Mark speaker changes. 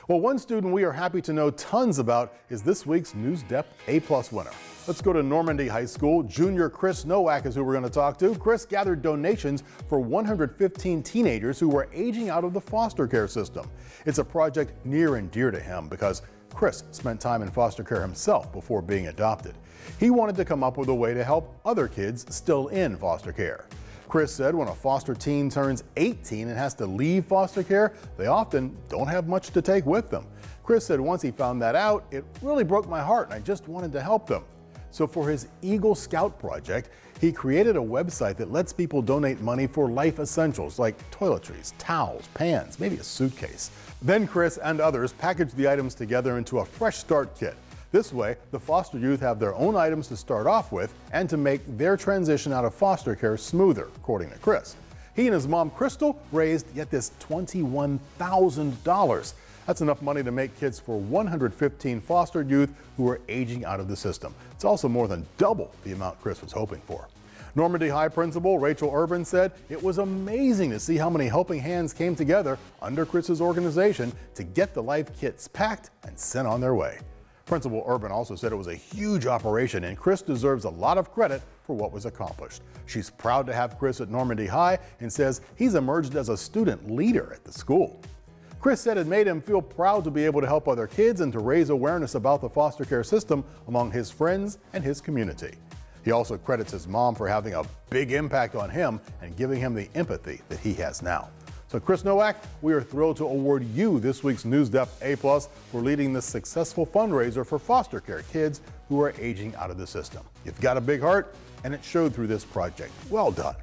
Speaker 1: Well, one student we are happy to know tons about is this week's NewsDepth A+ winner. Let's go to Normandy High School. Junior Chris Nowak is who we're going to talk to. Chris gathered donations for 115 teenagers who were aging out of the foster care system. It's a project near and dear to him because Chris spent time in foster care himself before being adopted. He wanted to come up with a way to help other kids still in foster care. Chris said when a foster teen turns 18 and has to leave foster care, they often don't have much to take with them. Chris said once he found that out, it really broke my heart and I just wanted to help them. So for his Eagle Scout project, he created a website that lets people donate money for life essentials like toiletries, towels, pans, maybe a suitcase. Then Chris and others packaged the items together into a fresh start kit. This way, the foster youth have their own items to start off with and to make their transition out of foster care smoother, according to Chris. He and his mom, Crystal, raised, get this, $21,000. That's enough money to make kits for 115 foster youth who are aging out of the system. It's also more than double the amount Chris was hoping for. Normandy High principal Rachel Urban said it was amazing to see how many helping hands came together under Chris's organization to get the life kits packed and sent on their way. Principal Urban also said it was a huge operation and Chris deserves a lot of credit for what was accomplished. She's proud to have Chris at Normandy High and says he's emerged as a student leader at the school. Chris said it made him feel proud to be able to help other kids and to raise awareness about the foster care system among his friends and his community. He also credits his mom for having a big impact on him and giving him the empathy that he has now. So Chris Nowak, we are thrilled to award you this week's NewsDepth A+ for leading this successful fundraiser for foster care kids who are aging out of the system. You've got a big heart, and it showed through this project. Well done.